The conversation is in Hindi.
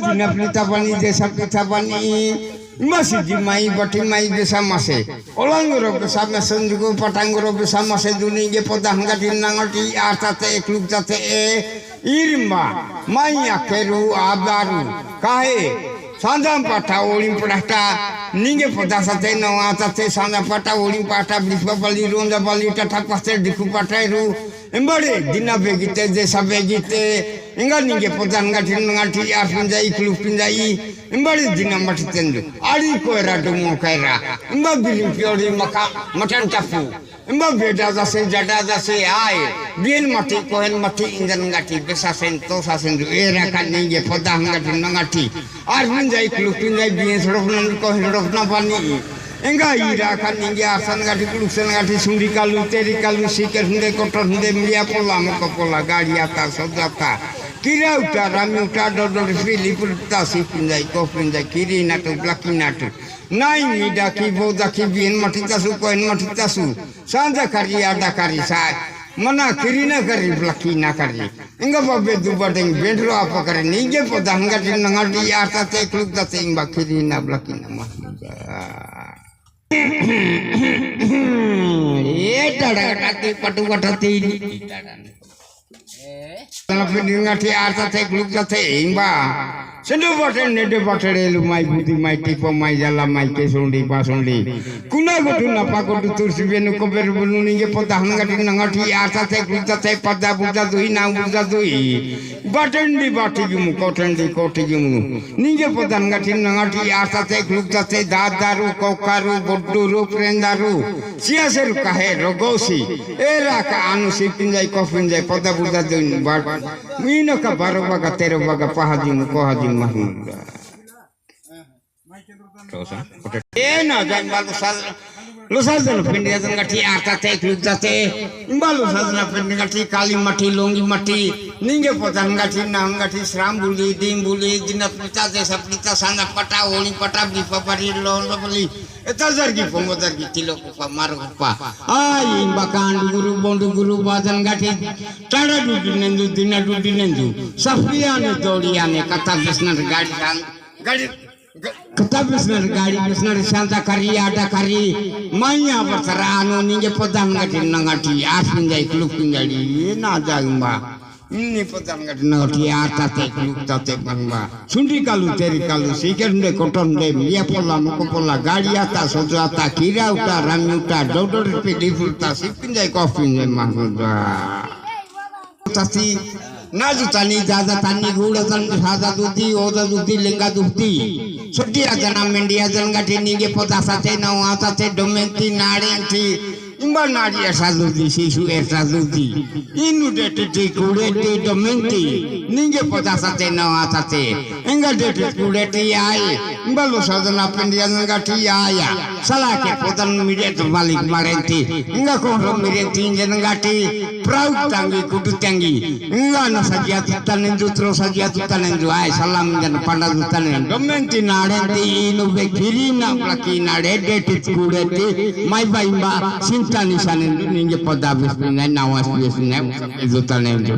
दिन पिता बनी जैसा पिता बनी मसीदी माई बटी माई बेसा मासे ओलांगरो बेसा में संजुगो पटांगरो बेसा मासे दुनी के पदांगा दिनांगटी आताते एकलुक जाते इरिम्बा माई आकेरू आबारू काहे सांजाम पाटा ओलिम पटाटा निगे पदा साथे नवा साथे सांजा पाटा ओलिम पाटा बिस्वा बली रोंजा बली टाटा पासे दिखु पाटेरू एम्बड़े दिना बेगिते जैसा बेगिते इंगा निगे पदांगा दिनांगटी आफिंजा इकलुक पिंजाई एम्बड़े दिना मटितेंदु आड़ी कोयरा डुमो कैरा एम्बा बिलिम पियोरी मका मटन टापू एम्बा बेटा जासे जड़ा जासे आए बिन मटी कोहन मटी इंजन गाटी बेसा सेन तो सासेंदु एरा का निगे पदांगा दिनांगटी आरबिन जाई क्लुपिन जाई बिन सड़फन कोहन सड़फना पानी इंगा इरा का निगे आसन गाटी क्लुसन गाटी सुंडी कालू तेरी कालू सीकर हुंदे कोटर हुंदे मिया पोला मको पोला गाड़ी आता सब आता किरा उठा रामी उठा डोडोर फिली पुलता सीपिन जाई कोपिन जाई किरी नाटो ब्लकी नाटो नाई मीडा की बोदा की बिन मटी तासु कोहन मटी तासु सांजा करी आडा करी साय मना किरी ना करी ब्लकी ना करी इंगा बाबे दुबाडेंग बेंड्रो आपा करे निगे पदांगा दिनांगटी आता ते क्लुक दाते इंगा किरी ना ब्लकी ना महमुदा ये टाड़ा टाती पटु पटती तला पिंगाटी आता ते क्लुक दाते इंगा सेंडो बटे नेडे बटे लु माई बुद्धि माई टिपो माई जाला माई के सोंडी पासोंडी कुना गोटु नपा गोटु तुरसी बेनु को बेर बुनुनी के पता हंगाटी नंगाटी आसा ते गुजा ते पदा बुजा दुई ना बुजा दुई बटंडी बाटी गुमु कोटंडी कोटी गुमु निगे पदा हंगाटी नंगाटी आसा ते गुजा ते दादारू कोकारू बोड्डूरू प्रेंदारू सियासेरू काहे रोगोसी एरा का आनुसी पिंजाई कोफिंजाई पदा बुजा दुई बाट मीनो का बारो बागा तेरो बागा पहाजी मु कोहाजी महमुदा ना जान बालू साल लुसाल जन पिंडिया जन गठी आता ते क्लिक जाते बालू साल जन पिंडिया गठी काली मठी लोंगी मठी निंगे पतन गठी नाम गठी श्राम बुली दीन बुली दिन पिता जैसा पिता सांगा पटा ओली पटा बिपा परी लोन बली एता जरगी पोंगोदर की तिलो को मारो पा आई बकांड गुरु बाजन गठी टाड़ा डुडी नंदू सफिया ने दौड़िया ने कथा बिस्नर गाड़ी कथा बिस्नर गाड़ी बिस्नर शांता करी आटा करी माया बसरा नो निगे पदान गठी नंगाटी आफिन जाई क्लुकिन गाड़ी ये ना जागंबा इन्नी पदान गठी नंगाटी आटा ते क्लुकता ते बंबा सुंडी कालू तेरी कालू सीकर ने कोटन दे मिया पोला मको पोला गाड़ी आता सजाता कीरा उठा रामी उठा डोडोर पे डिफुलता सिपिन जाई कॉफी ने महमुदा तसी नाजु तानी दादा तानी गुड़ा तानी सादा दूधी ओदा दूधी लिंगा दूधी सुटिया जना मेंडिया जनगाटी निगे पता साथे नवा साथे डोमेंती नाड़ेंती इंबा नाड़ी ऐसा दूधी शिशु ऐसा दूधी इनु डेटे कुड़ेटी डोमेंती निगे पता साथे नवा साथे इंगा डेटे कुड़ेटी आए इंबा लो साजना पेंडिया जनगाटी आया सला के पतन मिरे तो मालिक मारेंती इंगा कोरो मिरेंती जनगाटी proud tangi kudu tangi enggak no saja tutanendu terus saja tutanendu ay salam dan pandal tutanen domenti narenti inu bekiri na plaki narede titskurete mai baimba sintani sanendu ninge podabis pinai nawas bisne tutanendu